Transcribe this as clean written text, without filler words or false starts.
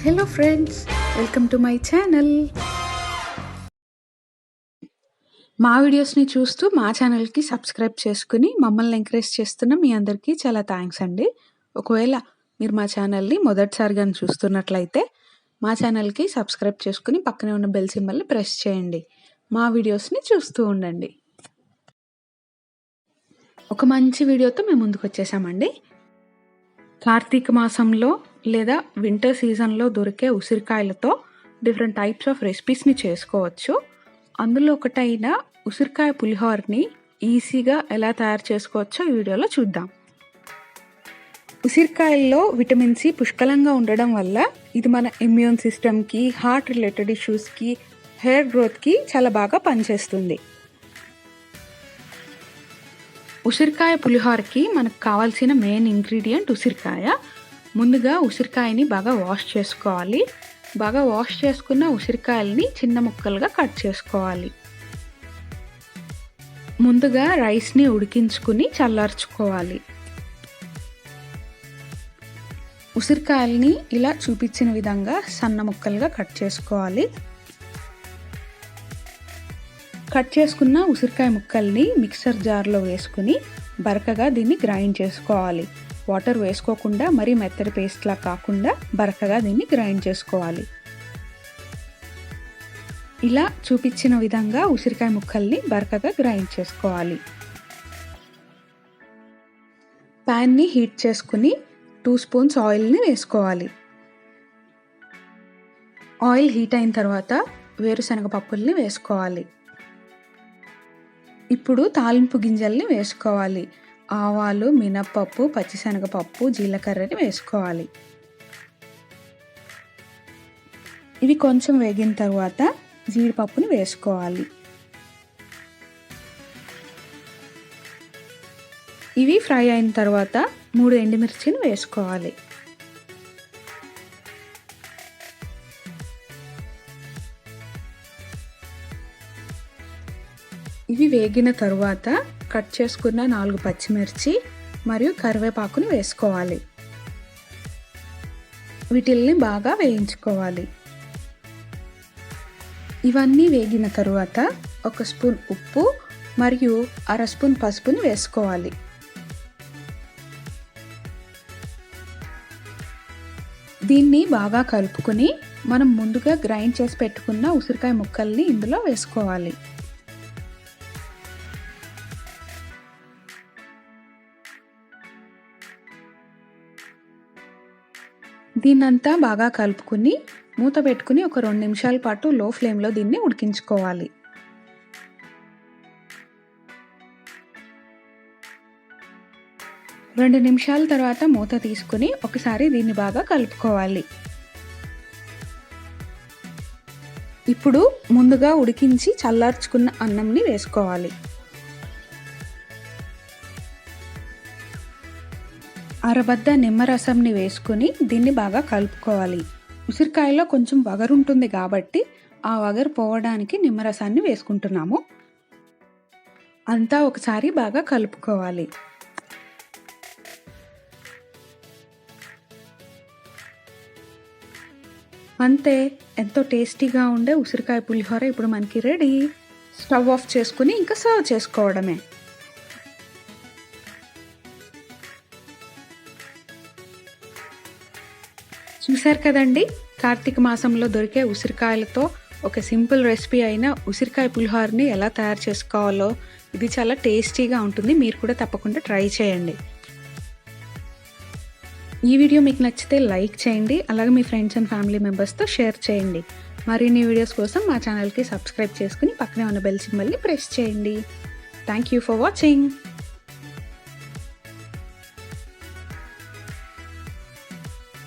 Hello friends, welcome to my channel. మా వీడియోస్ని చూస్తూ మా ఛానల్కి సబ్స్క్రైబ్ చేసుకుని మమ్మల్ని ఎంకరేజ్ చేస్తున్న మీ అందరికీ చాలా థ్యాంక్స్ అండి. ఒకవేళ మీరు మా ఛానల్ని మొదటిసారిగా చూస్తున్నట్లయితే మా ఛానల్కి సబ్స్క్రైబ్ చేసుకుని పక్కనే ఉన్న బెల్ సింబల్ని ప్రెస్ చేయండి. మా వీడియోస్ని చూస్తూ ఉండండి. ఒక మంచి వీడియోతో మేము ముందుకు వచ్చేసామండి. కార్తీక మాసంలో లేదా వింటర్ సీజన్లో దొరికే ఉసిరికాయలతో డిఫరెంట్ టైప్స్ ఆఫ్ రెసిపీస్ని చేసుకోవచ్చు. అందులో ఒకటైన ఉసిరికాయ పులిహోరని ఈజీగా ఎలా తయారు చేసుకోవచ్చో ఈ వీడియోలో చూద్దాం. ఉసిరికాయల్లో విటమిన్ సి పుష్కలంగా ఉండడం వల్ల ఇది మన ఇమ్యూన్ సిస్టమ్కి, హార్ట్ రిలేటెడ్ ఇష్యూస్కి, హెయిర్ గ్రోత్కి చాలా బాగా పనిచేస్తుంది. ఉసిరికాయ పులిహోరకి మనకు కావాల్సిన మెయిన్ ఇంగ్రీడియంట్ ఉసిరికాయ. ముందుగా ఉసిరికాయని బాగా వాష్ చేసుకోవాలి. బాగా వాష్ చేసుకున్న ఉసిరికాయలని చిన్న ముక్కలుగా కట్ చేసుకోవాలి. ముందుగా రైస్ని ఉడికించుకుని చల్లార్చుకోవాలి. ఉసిరికాయలని ఇలా చూపించిన విధంగా సన్న ముక్కలుగా కట్ చేసుకోవాలి. కట్ చేసుకున్న ఉసిరికాయ ముక్కల్ని మిక్సర్ జార్లో వేసుకుని బరకగా దీన్ని గ్రైండ్ చేసుకోవాలి. వాటర్ వేసుకోకుండా మరీ మెత్తటి పేస్ట్లా కాకుండా బరకగా దీన్ని గ్రైండ్ చేసుకోవాలి. ఇలా చూపించిన విధంగా ఉసిరికాయ ముక్కల్ని బరకగా గ్రైండ్ చేసుకోవాలి. ప్యాన్ని హీట్ చేసుకుని 2 స్పూన్స్ ఆయిల్ని వేసుకోవాలి. ఆయిల్ హీట్ అయిన తర్వాత వేరుశనగ పప్పుల్ని వేసుకోవాలి. ఇప్పుడు తాలింపు గింజల్ని వేసుకోవాలి. ఆవాలు, మినప్పప్పు, పచ్చిశనగపప్పు, జీలకర్రని వేసుకోవాలి. ఇవి కొంచెం వేగిన తర్వాత జీడిపప్పుని వేసుకోవాలి. ఇవి ఫ్రై అయిన తర్వాత 3 ఎండుమిర్చిని వేసుకోవాలి. ఇవి వేగిన తరువాత కట్ చేసుకున్న 4 పచ్చిమిర్చి మరియు కరివేపాకుని వేసుకోవాలి. వీటిల్ని బాగా వేయించుకోవాలి. ఇవన్నీ వేగిన తరువాత 1 స్పూన్ ఉప్పు మరియు 1/2 స్పూన్ పసుపుని వేసుకోవాలి. దీన్ని బాగా కలుపుకొని మనం ముందుగా గ్రైండ్ చేసి పెట్టుకున్న ఉసిరికాయ ముక్కల్ని ఇందులో వేసుకోవాలి. దీన్నంతా బాగా కలుపుకుని మూత పెట్టుకుని ఒక 2 నిమిషాల పాటు లో ఫ్లేమ్లో దీన్ని ఉడికించుకోవాలి. రెండు నిమిషాల తర్వాత మూత తీసుకుని ఒకసారి దీన్ని బాగా కలుపుకోవాలి. ఇప్పుడు ముందుగా ఉడికించి చల్లార్చుకున్న అన్నంని వేసుకోవాలి. అరబద్ద నిమ్మరసంని వేసుకుని దీన్ని బాగా కలుపుకోవాలి. ఉసిరికాయలో కొంచెం వగరు ఉంటుంది కాబట్టి ఆ వగరు పోవడానికి నిమ్మరసాన్ని వేసుకుంటున్నాము. అంతా ఒకసారి బాగా కలుపుకోవాలి. అంతే, ఎంతో టేస్టీగా ఉండే ఉసిరికాయ పులిహోర ఇప్పుడు మనకి రెడీ. స్టవ్ ఆఫ్ చేసుకుని ఇంకా సర్వ్ చేసుకోవడమే. చూశారు కదండి, కార్తీక మాసంలో దొరికే ఉసిరికాయలతో ఒక సింపుల్ రెసిపీ అయిన ఉసిరికాయ పులిహోరని ఎలా తయారు చేసుకోవాలో. ఇది చాలా టేస్టీగా ఉంటుంది. మీరు కూడా తప్పకుండా ట్రై చేయండి. ఈ వీడియో మీకు నచ్చితే లైక్ చేయండి. అలాగే మీ ఫ్రెండ్స్ అండ్ ఫ్యామిలీ మెంబర్స్తో షేర్ చేయండి. మరిన్ని వీడియోస్ కోసం మా ఛానల్కి సబ్స్క్రైబ్ చేసుకుని పక్కనే ఉన్న బెల్ సింబల్ని ప్రెస్ చేయండి. Thank you for watching.